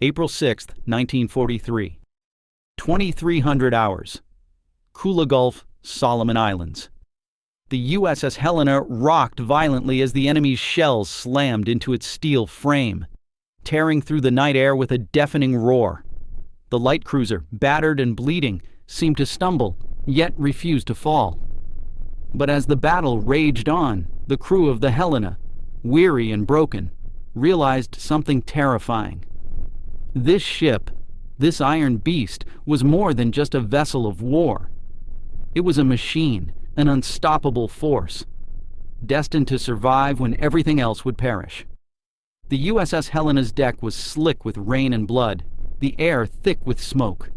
April 6, 1943. 2300 hours. Kula Gulf, Solomon Islands. The USS Helena rocked violently as the enemy's shells slammed into its steel frame, tearing through the night air with a deafening roar. The light cruiser, battered and bleeding, seemed to stumble, yet refused to fall. But as the battle raged on, the crew of the Helena, weary and broken, realized something terrifying. This ship, this iron beast, was more than just a vessel of war. It was a machine, an unstoppable force, destined to survive when everything else would perish. The USS Helena's deck was slick with rain and blood, the air thick with smoke.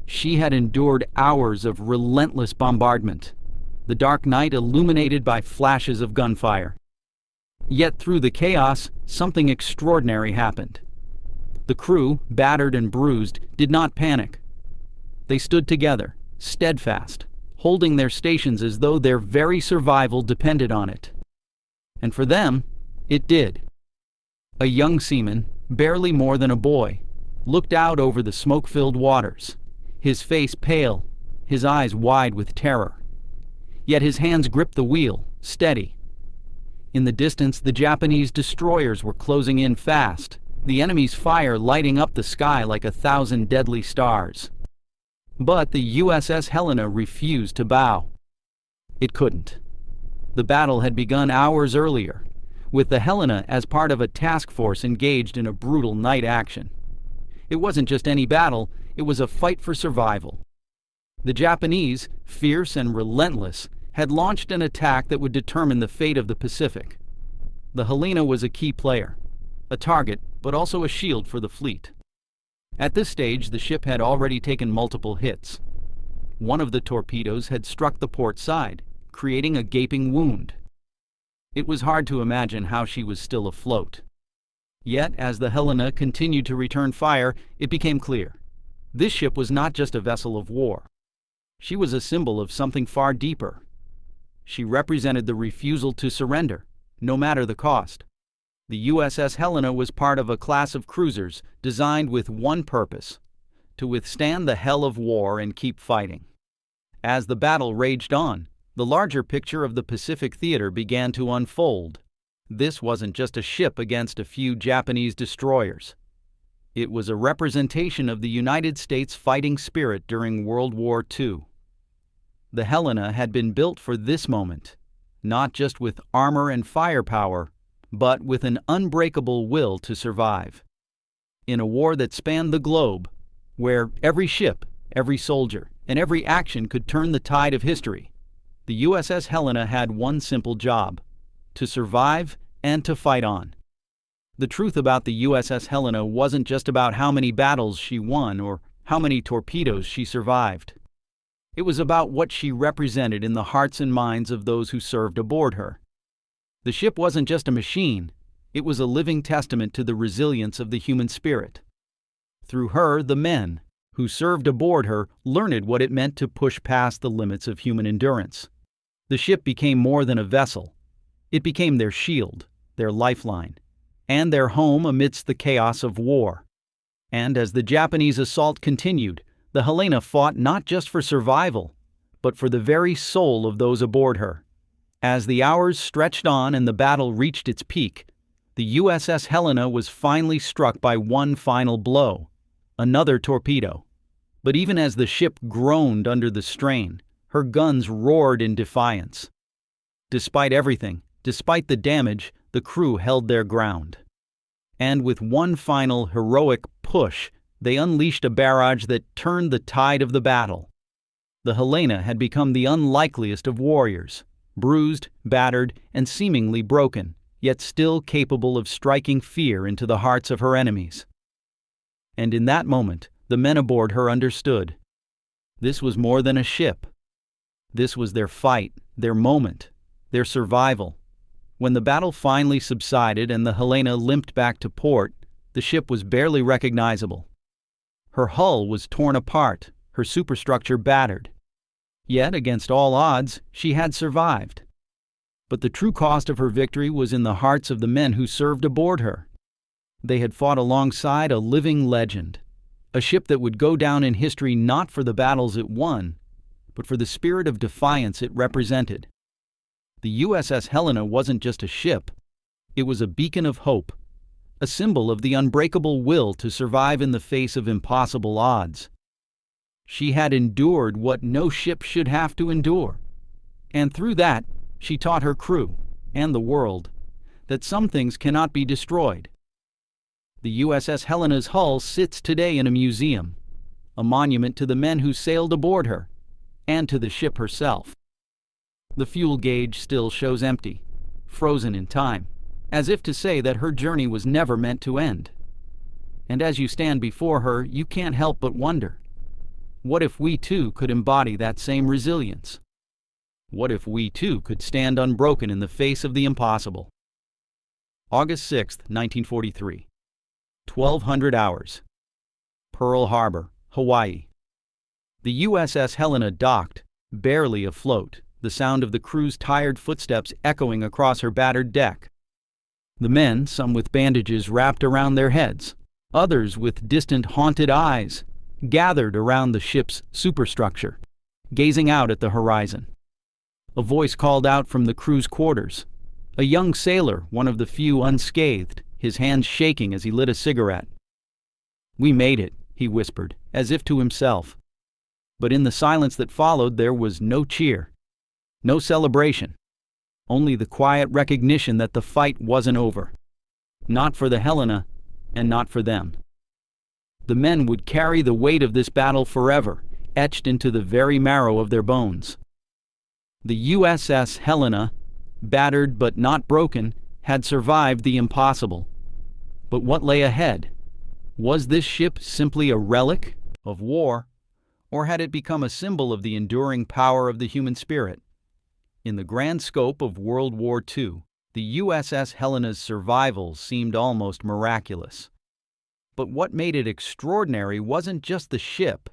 She had endured hours of relentless bombardment, the dark night illuminated by flashes of gunfire. Yet through the chaos, something extraordinary happened. The crew, battered and bruised, did not panic. They stood together, steadfast, holding their stations as though their very survival depended on it. And for them, it did. A young seaman, barely more than a boy, looked out over the smoke-filled waters, his face pale, his eyes wide with terror. Yet his hands gripped the wheel, steady. In the distance, the Japanese destroyers were closing in fast, the enemy's fire lighting up the sky like 1,000 deadly stars. But the USS Helena refused to bow. It couldn't. The battle had begun hours earlier, with the Helena as part of a task force engaged in a brutal night action. It wasn't just any battle, it was a fight for survival. The Japanese, fierce and relentless, had launched an attack that would determine the fate of the Pacific. The Helena was a key player, a target, but also a shield for the fleet. At this stage, the ship had already taken multiple hits. One of the torpedoes had struck the port side, creating a gaping wound. It was hard to imagine how she was still afloat. Yet, as the Helena continued to return fire, it became clear. This ship was not just a vessel of war. She was a symbol of something far deeper. She represented the refusal to surrender, no matter the cost. The USS Helena was part of a class of cruisers designed with one purpose: to withstand the hell of war and keep fighting. As the battle raged on, the larger picture of the Pacific theater began to unfold. This wasn't just a ship against a few Japanese destroyers. It was a representation of the United States' fighting spirit during World War II. The Helena had been built for this moment, not just with armor and firepower, but with an unbreakable will to survive. In a war that spanned the globe, where every ship, every soldier, and every action could turn the tide of history, the USS Helena had one simple job: to survive and to fight on. The truth about the USS Helena wasn't just about how many battles she won or how many torpedoes she survived. It was about what she represented in the hearts and minds of those who served aboard her. The ship wasn't just a machine, it was a living testament to the resilience of the human spirit. Through her, the men who served aboard her learned what it meant to push past the limits of human endurance. The ship became more than a vessel. It became their shield, their lifeline, and their home amidst the chaos of war. And as the Japanese assault continued, the Helena fought not just for survival, but for the very soul of those aboard her. As the hours stretched on and the battle reached its peak, the USS Helena was finally struck by one final blow: another torpedo. But even as the ship groaned under the strain, her guns roared in defiance. Despite everything, despite the damage, the crew held their ground. And with one final heroic push, they unleashed a barrage that turned the tide of the battle. The Helena had become the unlikeliest of warriors, bruised, battered, and seemingly broken, yet still capable of striking fear into the hearts of her enemies. And in that moment, the men aboard her understood. This was more than a ship. This was their fight, their moment, their survival. When the battle finally subsided and the Helena limped back to port, the ship was barely recognizable. Her hull was torn apart, her superstructure battered. Yet, against all odds, she had survived. But the true cost of her victory was in the hearts of the men who served aboard her. They had fought alongside a living legend, a ship that would go down in history not for the battles it won, but for the spirit of defiance it represented. The USS Helena wasn't just a ship, it was a beacon of hope, a symbol of the unbreakable will to survive in the face of impossible odds. She had endured what no ship should have to endure, and through that, she taught her crew, and the world, that some things cannot be destroyed. The USS Helena's hull sits today in a museum, a monument to the men who sailed aboard her, and to the ship herself. The fuel gauge still shows empty, frozen in time, as if to say that her journey was never meant to end. And as you stand before her, you can't help but wonder, what if we too could embody that same resilience? What if we too could stand unbroken in the face of the impossible? August 6, 1943. 1200 hours. Pearl Harbor, Hawaii. The USS Helena docked, barely afloat, the sound of the crew's tired footsteps echoing across her battered deck. The men, some with bandages wrapped around their heads, others with distant, haunted eyes, gathered around the ship's superstructure, gazing out at the horizon. A voice called out from the crew's quarters. A young sailor, one of the few unscathed, his hands shaking as he lit a cigarette. "We made it," he whispered, as if to himself. But in the silence that followed there was no cheer, no celebration, only the quiet recognition that the fight wasn't over. Not for the Helena, and not for them. The men would carry the weight of this battle forever, etched into the very marrow of their bones. The USS Helena, battered but not broken, had survived the impossible. But what lay ahead? Was this ship simply a relic of war, or had it become a symbol of the enduring power of the human spirit? In the grand scope of World War II, the USS Helena's survival seemed almost miraculous. But what made it extraordinary wasn't just the ship.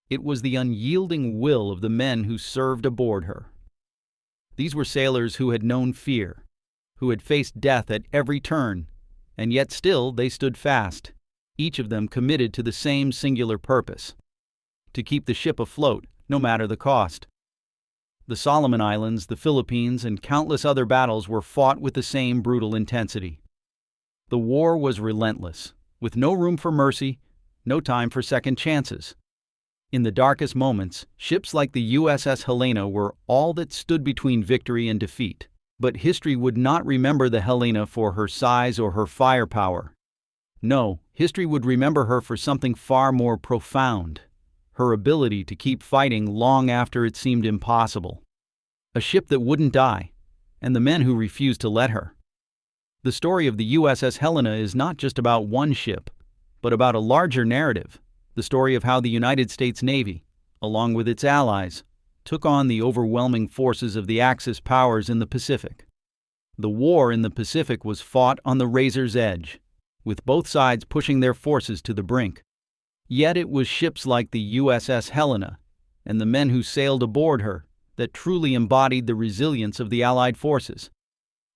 It was the unyielding will of the men who served aboard her. These were sailors who had known fear, who had faced death at every turn, and yet still they stood fast, each of them committed to the same singular purpose: to keep the ship afloat, no matter the cost. The Solomon Islands, the Philippines, and countless other battles were fought with the same brutal intensity. The war was relentless, with no room for mercy, no time for second chances. In the darkest moments, ships like the USS Helena were all that stood between victory and defeat. But history would not remember the Helena for her size or her firepower. No, history would remember her for something far more profound: her ability to keep fighting long after it seemed impossible. A ship that wouldn't die, and the men who refused to let her. The story of the USS Helena is not just about one ship, but about a larger narrative, the story of how the United States Navy, along with its allies, took on the overwhelming forces of the Axis powers in the Pacific. The war in the Pacific was fought on the razor's edge, with both sides pushing their forces to the brink. Yet it was ships like the USS Helena and the men who sailed aboard her that truly embodied the resilience of the Allied forces.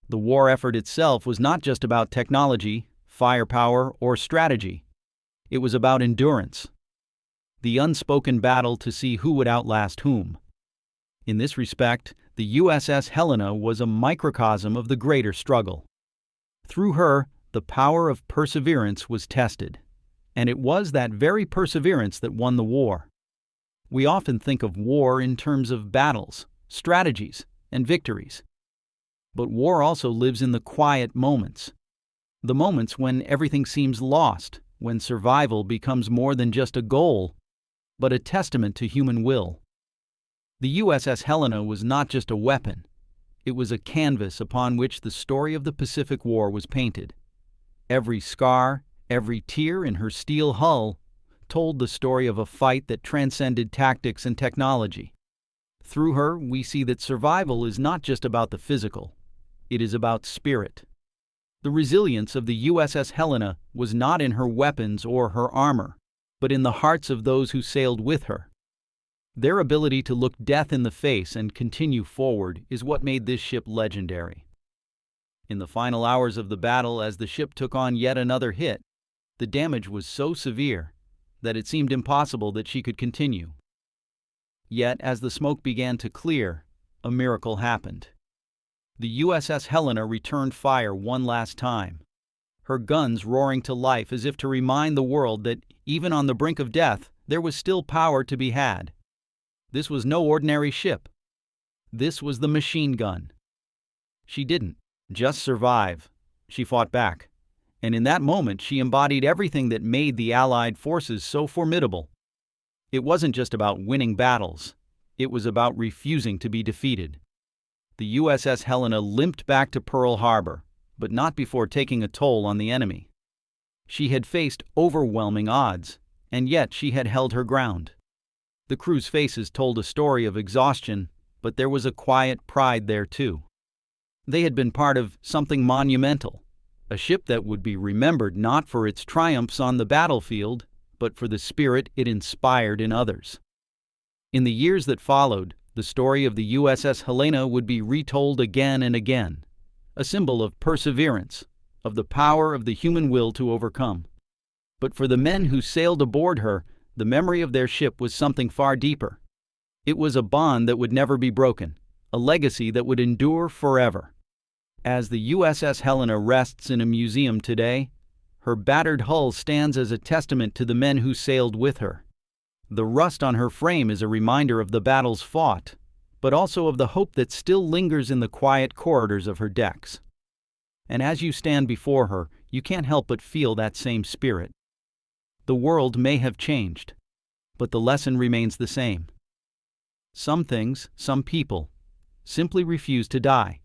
The war effort itself was not just about technology, firepower, or strategy. It was about endurance. The unspoken battle to see who would outlast whom. In this respect, the USS Helena was a microcosm of the greater struggle. Through her, the power of perseverance was tested, and it was that very perseverance that won the war. We often think of war in terms of battles, strategies, and victories. But war also lives in the quiet moments, the moments when everything seems lost, when survival becomes more than just a goal, but a testament to human will. The USS Helena was not just a weapon. It was a canvas upon which the story of the Pacific War was painted. Every scar, every tear in her steel hull told the story of a fight that transcended tactics and technology. Through her, we see that survival is not just about the physical. It is about spirit. The resilience of the USS Helena was not in her weapons or her armor, but in the hearts of those who sailed with her. Their ability to look death in the face and continue forward is what made this ship legendary. In the final hours of the battle, as the ship took on yet another hit, the damage was so severe that it seemed impossible that she could continue. Yet, as the smoke began to clear, a miracle happened. The USS Helena returned fire one last time, her guns roaring to life as if to remind the world that, even on the brink of death, there was still power to be had. This was no ordinary ship. This was the machine gun. She didn't just survive. She fought back. And in that moment, she embodied everything that made the Allied forces so formidable. It wasn't just about winning battles. It was about refusing to be defeated. The USS Helena limped back to Pearl Harbor, but not before taking a toll on the enemy. She had faced overwhelming odds, and yet she had held her ground. The crew's faces told a story of exhaustion, but there was a quiet pride there too. They had been part of something monumental, a ship that would be remembered not for its triumphs on the battlefield, but for the spirit it inspired in others. In the years that followed, the story of the USS Helena would be retold again and again, a symbol of perseverance, of the power of the human will to overcome. But for the men who sailed aboard her, the memory of their ship was something far deeper. It was a bond that would never be broken, a legacy that would endure forever. As the USS Helena rests in a museum today, her battered hull stands as a testament to the men who sailed with her. The rust on her frame is a reminder of the battles fought, but also of the hope that still lingers in the quiet corridors of her decks. And as you stand before her, you can't help but feel that same spirit. The world may have changed, but the lesson remains the same. Some things, some people, simply refuse to die.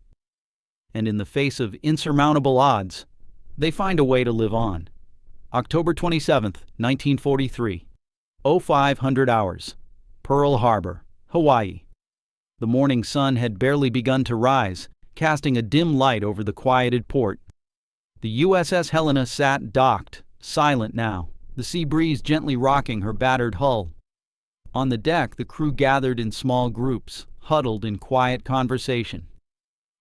And in the face of insurmountable odds, they find a way to live on. October 27, 1943, 0500 hours, Pearl Harbor, Hawaii. The morning sun had barely begun to rise, casting a dim light over the quieted port. The USS Helena sat docked, silent now, the sea breeze gently rocking her battered hull. On the deck, the crew gathered in small groups, huddled in quiet conversation.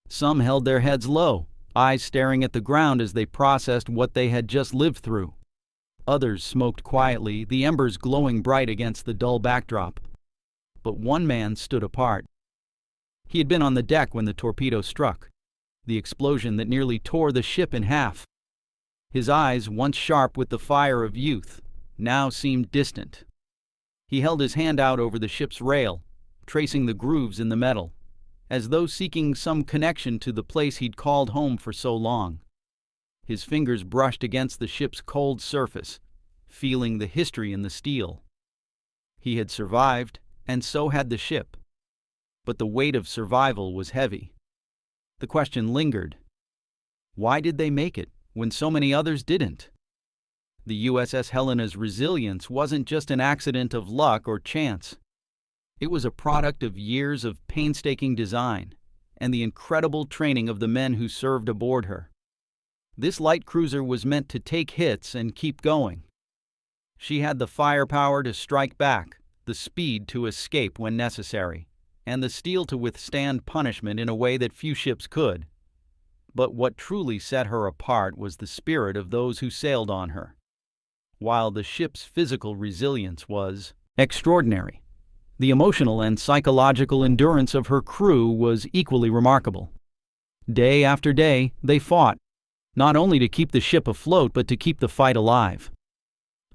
Some held their heads low, eyes staring at the ground as they processed what they had just lived through. Others smoked quietly, the embers glowing bright against the dull backdrop. But one man stood apart. He had been on the deck when the torpedo struck, the explosion that nearly tore the ship in half. His eyes, once sharp with the fire of youth, now seemed distant. He held his hand out over the ship's rail, tracing the grooves in the metal, as though seeking some connection to the place he'd called home for so long. His fingers brushed against the ship's cold surface, feeling the history in the steel. He had survived, and so had the ship. But the weight of survival was heavy. The question lingered. Why did they make it when so many others didn't? The USS Helena's resilience wasn't just an accident of luck or chance. It was a product of years of painstaking design and the incredible training of the men who served aboard her. This light cruiser was meant to take hits and keep going. She had the firepower to strike back, the speed to escape when necessary, and the steel to withstand punishment in a way that few ships could. But what truly set her apart was the spirit of those who sailed on her. While the ship's physical resilience was extraordinary, the emotional and psychological endurance of her crew was equally remarkable. Day after day, they fought, not only to keep the ship afloat but to keep the fight alive.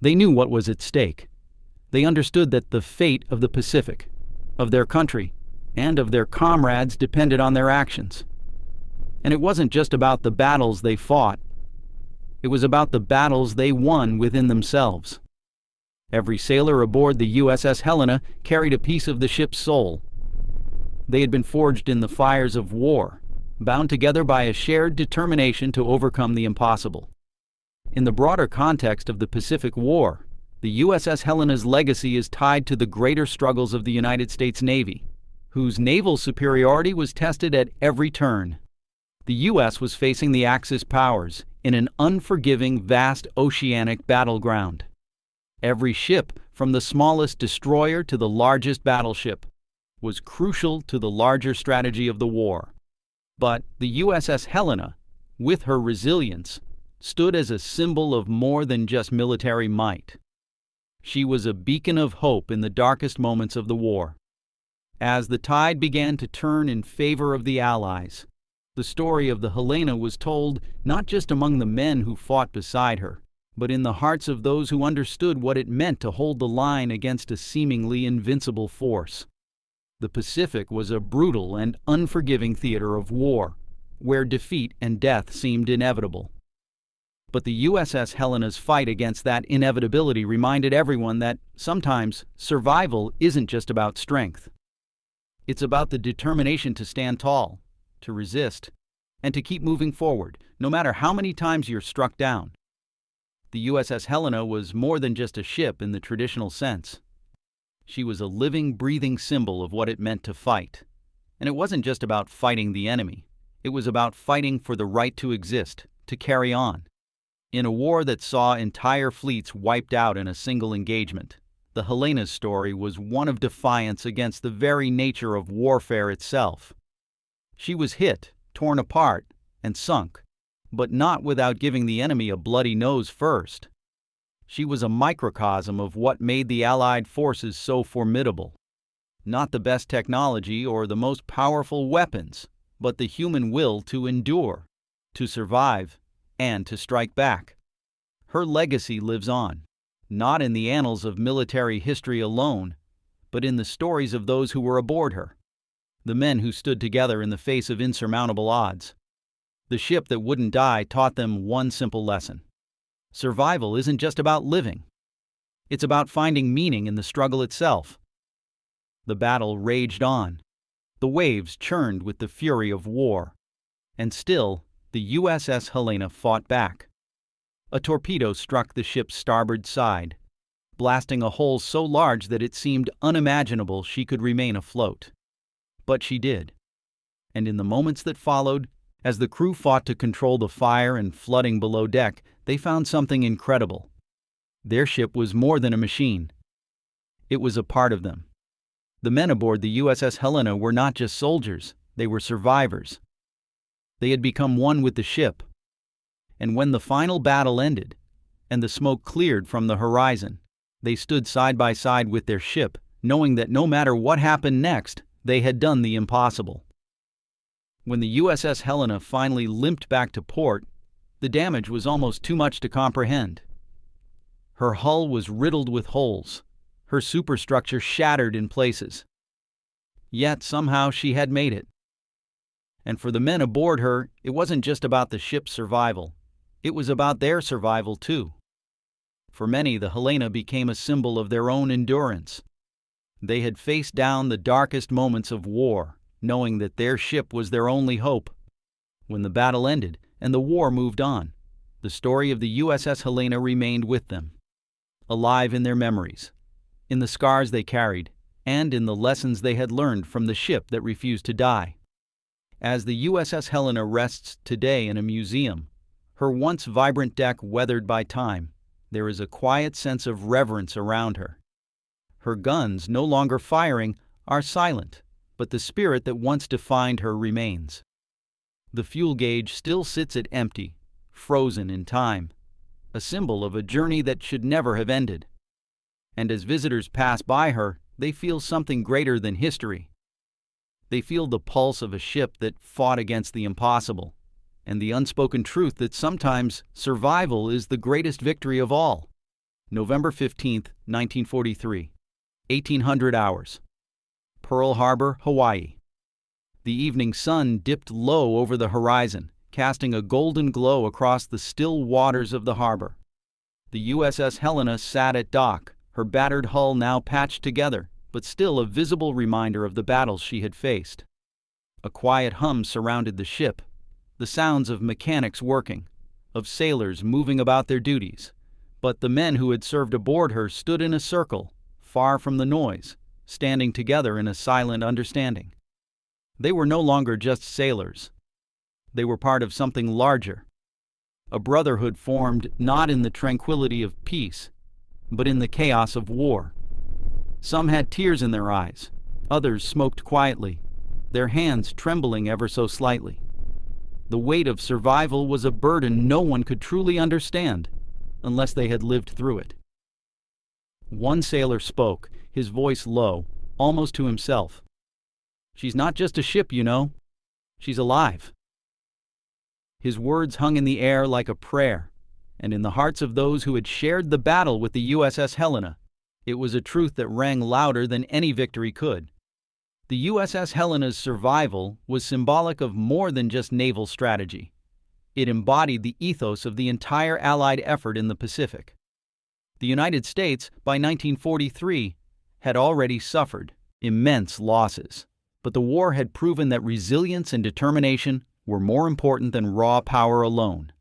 They knew what was at stake. They understood that the fate of the Pacific, of their country, and of their comrades depended on their actions. And it wasn't just about the battles they fought. It was about the battles they won within themselves. Every sailor aboard the USS Helena carried a piece of the ship's soul. They had been forged in the fires of war, bound together by a shared determination to overcome the impossible. In the broader context of the Pacific War, the USS Helena's legacy is tied to the greater struggles of the United States Navy, whose naval superiority was tested at every turn. The U.S. was facing the Axis powers in an unforgiving, vast oceanic battleground. Every ship, from the smallest destroyer to the largest battleship, was crucial to the larger strategy of the war. But the USS Helena, with her resilience, stood as a symbol of more than just military might. She was a beacon of hope in the darkest moments of the war. As the tide began to turn in favor of the Allies, the story of the Helena was told not just among the men who fought beside her, but in the hearts of those who understood what it meant to hold the line against a seemingly invincible force. The Pacific was a brutal and unforgiving theater of war, where defeat and death seemed inevitable. But the USS Helena's fight against that inevitability reminded everyone that sometimes survival isn't just about strength. It's about the determination to stand tall, to resist, and to keep moving forward, no matter how many times you're struck down. The USS Helena was more than just a ship in the traditional sense. She was a living, breathing symbol of what it meant to fight. And it wasn't just about fighting the enemy. It was about fighting for the right to exist, to carry on. In a war that saw entire fleets wiped out in a single engagement, the Helena's story was one of defiance against the very nature of warfare itself. She was hit, torn apart, and sunk, but not without giving the enemy a bloody nose first. She was a microcosm of what made the Allied forces so formidable. Not the best technology or the most powerful weapons, but the human will to endure, to survive, and to strike back. Her legacy lives on, not in the annals of military history alone, but in the stories of those who were aboard her, the men who stood together in the face of insurmountable odds. The ship that wouldn't die taught them one simple lesson. Survival isn't just about living. It's about finding meaning in the struggle itself. The battle raged on. The waves churned with the fury of war. And still, the USS Helena fought back. A torpedo struck the ship's starboard side, blasting a hole so large that it seemed unimaginable she could remain afloat. But she did. And in the moments that followed, as the crew fought to control the fire and flooding below deck, they found something incredible. Their ship was more than a machine. It was a part of them. The men aboard the USS Helena were not just soldiers, they were survivors. They had become one with the ship. And when the final battle ended, and the smoke cleared from the horizon, they stood side by side with their ship, knowing that no matter what happened next, they had done the impossible. When the USS Helena finally limped back to port, the damage was almost too much to comprehend. Her hull was riddled with holes, her superstructure shattered in places. Yet somehow she had made it. And for the men aboard her, it wasn't just about the ship's survival. It was about their survival too. For many, the Helena became a symbol of their own endurance. They had faced down the darkest moments of war, knowing that their ship was their only hope. When the battle ended and the war moved on, the story of the USS Helena remained with them, alive in their memories, in the scars they carried, and in the lessons they had learned from the ship that refused to die. As the USS Helena rests today in a museum, her once vibrant deck weathered by time, there is a quiet sense of reverence around her. Her guns, no longer firing, are silent, but the spirit that once defined her remains. The fuel gauge still sits at empty, frozen in time, a symbol of a journey that should never have ended. And as visitors pass by her, they feel something greater than history. They feel the pulse of a ship that fought against the impossible, and the unspoken truth that sometimes survival is the greatest victory of all. November 15, 1943, 1800 hours. Pearl Harbor, Hawaii. The evening sun dipped low over the horizon, casting a golden glow across the still waters of the harbor. The USS Helena sat at dock, her battered hull now patched together, but still a visible reminder of the battles she had faced. A quiet hum surrounded the ship, the sounds of mechanics working, of sailors moving about their duties. But the men who had served aboard her stood in a circle, far from the noise, standing together in a silent understanding. They were no longer just sailors. They were part of something larger, a brotherhood formed not in the tranquility of peace, but in the chaos of war. Some had tears in their eyes, others smoked quietly, their hands trembling ever so slightly. The weight of survival was a burden no one could truly understand, unless they had lived through it. One sailor spoke, his voice low, almost to himself. "She's not just a ship, you know. She's alive." His words hung in the air like a prayer, and in the hearts of those who had shared the battle with the USS Helena, it was a truth that rang louder than any victory could. The USS Helena's survival was symbolic of more than just naval strategy. It embodied the ethos of the entire Allied effort in the Pacific. The United States, by 1943, had already suffered immense losses, but the war had proven that resilience and determination were more important than raw power alone.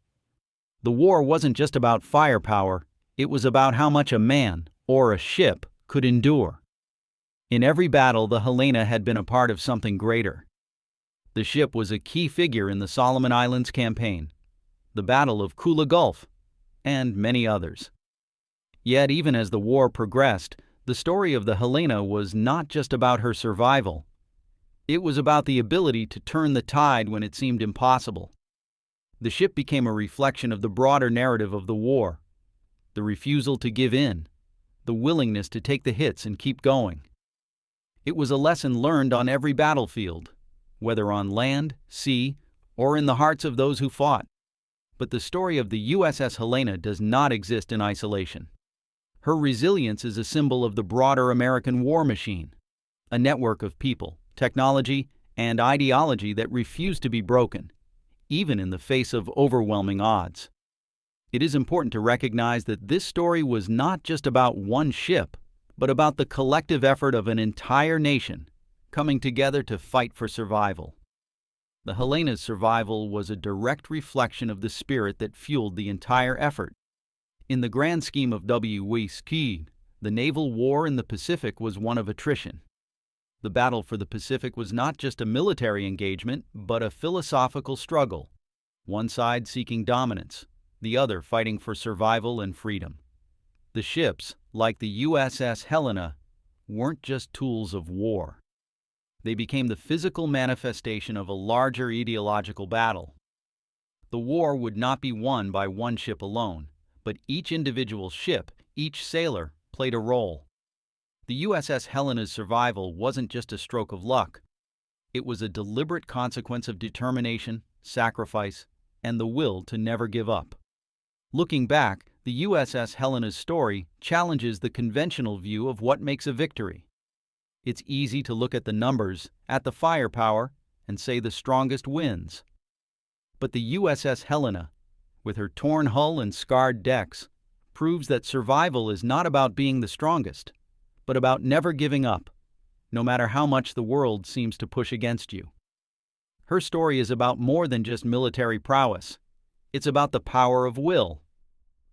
The war wasn't just about firepower, it was about how much a man, or a ship, could endure. In every battle, the Helena had been a part of something greater. The ship was a key figure in the Solomon Islands campaign, the Battle of Kula Gulf, and many others. Yet, even as the war progressed, the story of the Helena was not just about her survival. It was about the ability to turn the tide when it seemed impossible. The ship became a reflection of the broader narrative of the war, the refusal to give in, the willingness to take the hits and keep going. It was a lesson learned on every battlefield, whether on land, sea, or in the hearts of those who fought. But the story of the USS Helena does not exist in isolation. Her resilience is a symbol of the broader American war machine, a network of people, technology, and ideology that refuse to be broken, even in the face of overwhelming odds. It is important to recognize that this story was not just about one ship, but about the collective effort of an entire nation coming together to fight for survival. The Helena's survival was a direct reflection of the spirit that fueled the entire effort. In the grand scheme of WWII, the naval war in the Pacific was one of attrition. The battle for the Pacific was not just a military engagement, but a philosophical struggle, one side seeking dominance, the other fighting for survival and freedom. The ships, like the USS Helena, weren't just tools of war. They became the physical manifestation of a larger ideological battle. The war would not be won by one ship alone, but each individual ship, each sailor, played a role. The USS Helena's survival wasn't just a stroke of luck. It was a deliberate consequence of determination, sacrifice, and the will to never give up. Looking back, the USS Helena's story challenges the conventional view of what makes a victory. It's easy to look at the numbers, at the firepower, and say the strongest wins. But the USS Helena, with her torn hull and scarred decks, proves that survival is not about being the strongest, but about never giving up, no matter how much the world seems to push against you. Her story is about more than just military prowess. It's about the power of will.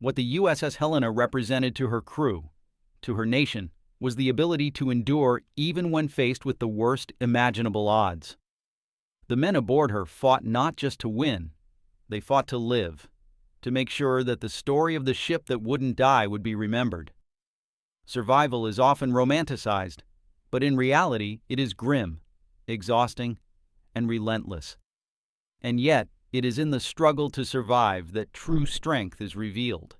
What the USS Helena represented to her crew, to her nation, was the ability to endure even when faced with the worst imaginable odds. The men aboard her fought not just to win, they fought to live, to make sure that the story of the ship that wouldn't die would be remembered. Survival is often romanticized, but in reality it is grim, exhausting, and relentless. And yet, it is in the struggle to survive that true strength is revealed.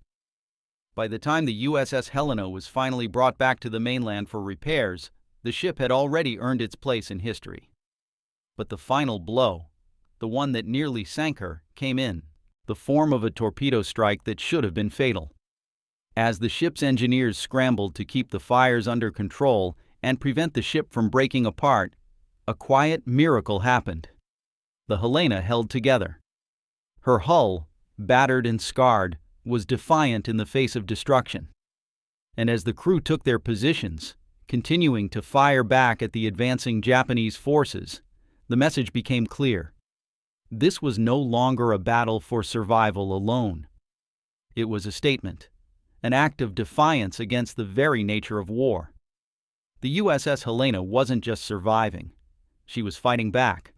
By the time the USS Helena was finally brought back to the mainland for repairs, the ship had already earned its place in history. But the final blow, the one that nearly sank her, came in the form of a torpedo strike that should have been fatal. As the ship's engineers scrambled to keep the fires under control and prevent the ship from breaking apart, a quiet miracle happened. The Helena held together. Her hull, battered and scarred, was defiant in the face of destruction. And as the crew took their positions, continuing to fire back at the advancing Japanese forces, the message became clear. This was no longer a battle for survival alone. It was a statement, an act of defiance against the very nature of war. The USS Helena wasn't just surviving, she was fighting back.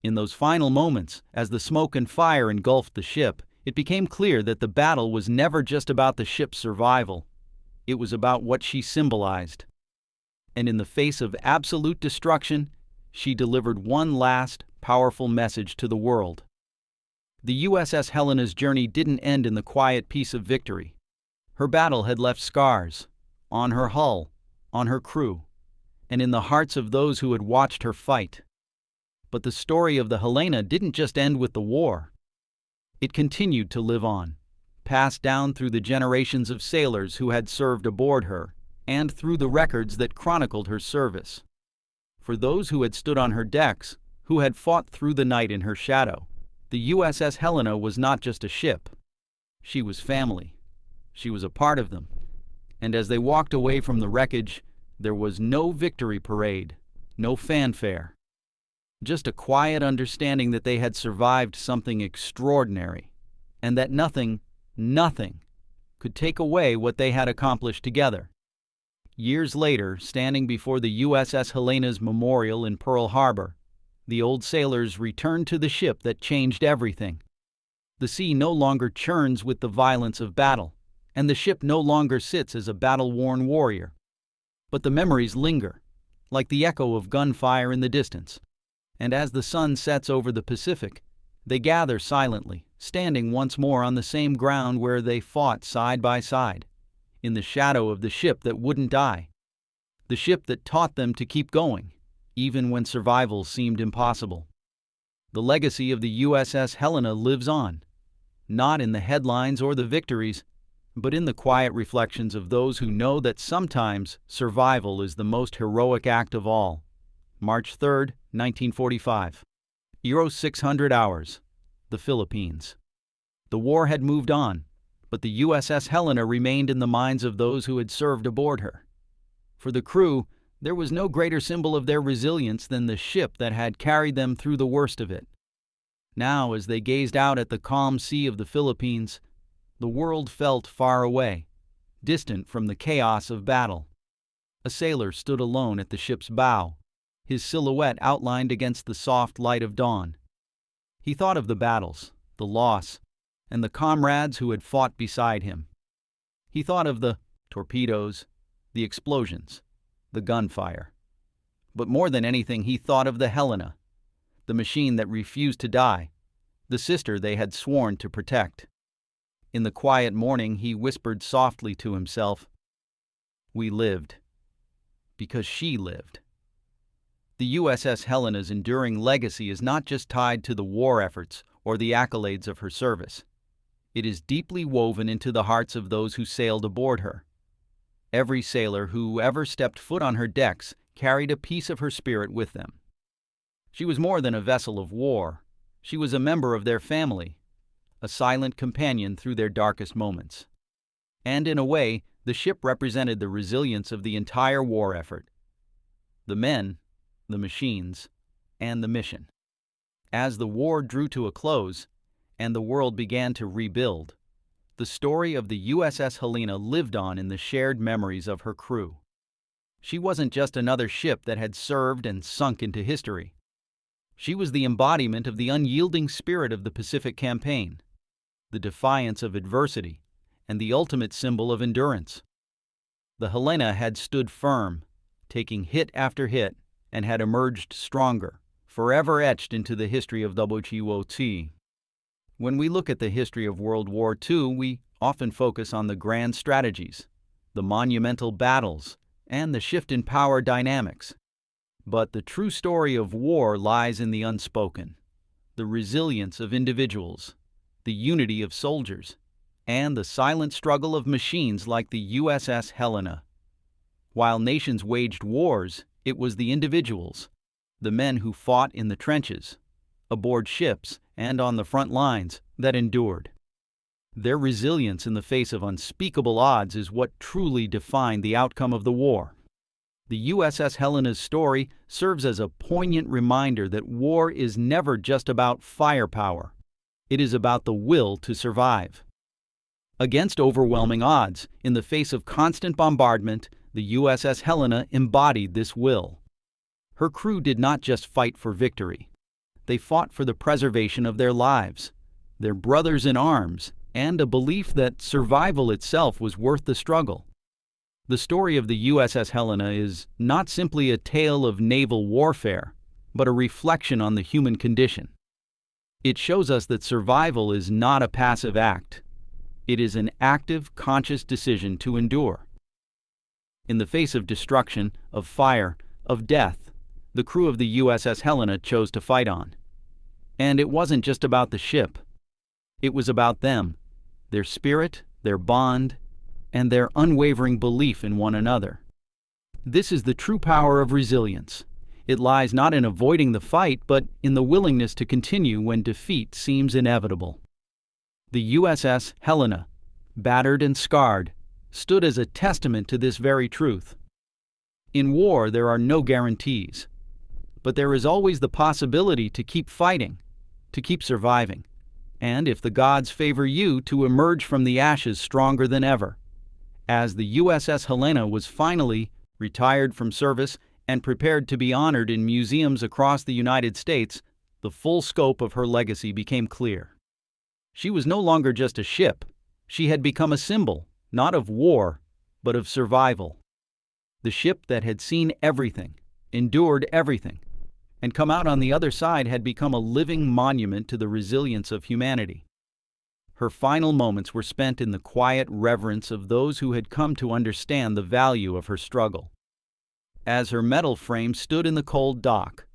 In those final moments, as the smoke and fire engulfed the ship, it became clear that the battle was never just about the ship's survival. It was about what she symbolized. And in the face of absolute destruction, she delivered one last, powerful message to the world. The USS Helena's journey didn't end in the quiet peace of victory. Her battle had left scars on her hull, on her crew, and in the hearts of those who had watched her fight. But the story of the Helena didn't just end with the war. It continued to live on, passed down through the generations of sailors who had served aboard her, and through the records that chronicled her service. For those who had stood on her decks, who had fought through the night in her shadow, the USS Helena was not just a ship. She was family. She was a part of them. And as they walked away from the wreckage, there was no victory parade, no fanfare. Just a quiet understanding that they had survived something extraordinary, and that nothing could take away what they had accomplished together. Years later, standing before the USS Helena's memorial in Pearl Harbor, the old sailors returned to the ship that changed everything. The sea no longer churns with the violence of battle, and the ship no longer sits as a battle-worn warrior. But the memories linger, like the echo of gunfire in the distance. And as the sun sets over the Pacific, they gather silently, standing once more on the same ground where they fought side by side, in the shadow of the ship that wouldn't die, the ship that taught them to keep going, even when survival seemed impossible. The legacy of the USS Helena lives on, not in the headlines or the victories, but in the quiet reflections of those who know that sometimes survival is the most heroic act of all. March 3, 1945. 600 hours. The Philippines. The war had moved on, but the USS Helena remained in the minds of those who had served aboard her. For the crew, there was no greater symbol of their resilience than the ship that had carried them through the worst of it. Now, as they gazed out at the calm sea of the Philippines, the world felt far away, distant from the chaos of battle. A sailor stood alone at the ship's bow, his silhouette outlined against the soft light of dawn. He thought of the battles, the loss, and the comrades who had fought beside him. He thought of the torpedoes, the explosions, the gunfire. But more than anything, he thought of the Helena, the machine that refused to die, the sister they had sworn to protect. In the quiet morning, he whispered softly to himself, "We lived, because she lived." The USS Helena's enduring legacy is not just tied to the war efforts or the accolades of her service. It is deeply woven into the hearts of those who sailed aboard her. Every sailor who ever stepped foot on her decks carried a piece of her spirit with them. She was more than a vessel of war. She was a member of their family, a silent companion through their darkest moments. And in a way, the ship represented the resilience of the entire war effort. The men, the machines, and the mission. As the war drew to a close, and the world began to rebuild, the story of the USS Helena lived on in the shared memories of her crew. She wasn't just another ship that had served and sunk into history. She was the embodiment of the unyielding spirit of the Pacific Campaign, the defiance of adversity, and the ultimate symbol of endurance. The Helena had stood firm, taking hit after hit, and had emerged stronger, forever etched into the history of WWII. When we look at the history of World War II, we often focus on the grand strategies, the monumental battles, and the shift in power dynamics. But the true story of war lies in the unspoken, the resilience of individuals, the unity of soldiers, and the silent struggle of machines like the USS Helena. While nations waged wars, it was the individuals, the men who fought in the trenches, aboard ships, and on the front lines, that endured. Their resilience in the face of unspeakable odds is what truly defined the outcome of the war. The USS Helena's story serves as a poignant reminder that war is never just about firepower. It is about the will to survive. Against overwhelming odds, in the face of constant bombardment, the USS Helena embodied this will. Her crew did not just fight for victory. They fought for the preservation of their lives, their brothers in arms, and a belief that survival itself was worth the struggle. The story of the USS Helena is not simply a tale of naval warfare, but a reflection on the human condition. It shows us that survival is not a passive act. It is an active, conscious decision to endure. In the face of destruction, of fire, of death, the crew of the USS Helena chose to fight on. And it wasn't just about the ship. It was about them, their spirit, their bond, and their unwavering belief in one another. This is the true power of resilience. It lies not in avoiding the fight, but in the willingness to continue when defeat seems inevitable. The USS Helena, battered and scarred, stood as a testament to this very truth. In war, there are no guarantees, but there is always the possibility to keep fighting, to keep surviving, and, if the gods favor you, to emerge from the ashes stronger than ever. As the USS Helena was finally retired from service and prepared to be honored in museums across the United States, the full scope of her legacy became clear. She was no longer just a ship. She had become a symbol, not of war, but of survival. The ship that had seen everything, endured everything, and come out on the other side had become a living monument to the resilience of humanity. Her final moments were spent in the quiet reverence of those who had come to understand the value of her struggle. As her metal frame stood in the cold dock,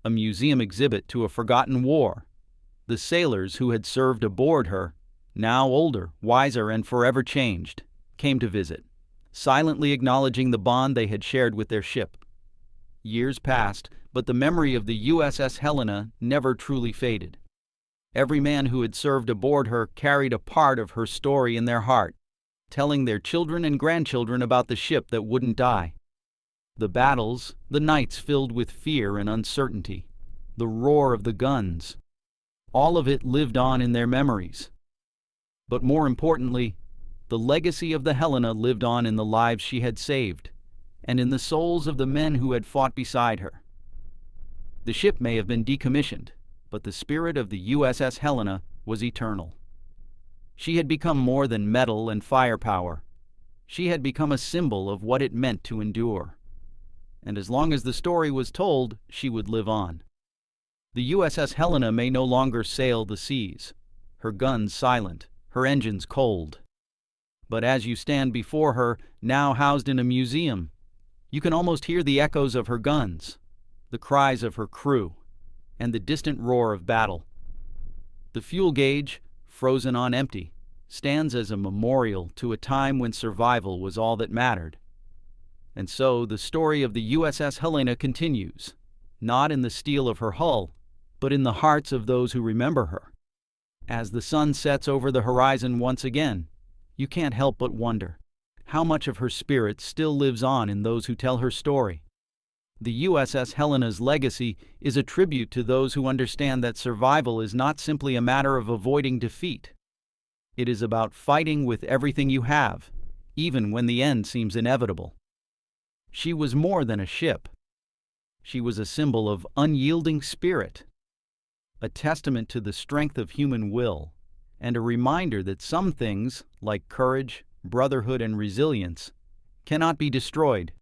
a museum exhibit to a forgotten war, the sailors who had served aboard her, now older, wiser, and forever changed, came to visit, silently acknowledging the bond they had shared with their ship. Years passed, but the memory of the USS Helena never truly faded. Every man who had served aboard her carried a part of her story in their heart, telling their children and grandchildren about the ship that wouldn't die. The battles, the nights filled with fear and uncertainty, the roar of the guns, all of it lived on in their memories. But more importantly, the legacy of the Helena lived on in the lives she had saved, and in the souls of the men who had fought beside her. The ship may have been decommissioned, but the spirit of the USS Helena was eternal. She had become more than metal and firepower. She had become a symbol of what it meant to endure. And as long as the story was told, she would live on. The USS Helena may no longer sail the seas, her guns silent, her engines cold. But as you stand before her, now housed in a museum, you can almost hear the echoes of her guns, the cries of her crew, and the distant roar of battle. The fuel gauge, frozen on empty, stands as a memorial to a time when survival was all that mattered. And so the story of the USS Helena continues, not in the steel of her hull, but in the hearts of those who remember her. As the sun sets over the horizon once again, you can't help but wonder how much of her spirit still lives on in those who tell her story. The USS Helena's legacy is a tribute to those who understand that survival is not simply a matter of avoiding defeat. It is about fighting with everything you have, even when the end seems inevitable. She was more than a ship. She was a symbol of unyielding spirit, a testament to the strength of human will, and a reminder that some things, like courage, brotherhood, and resilience, cannot be destroyed,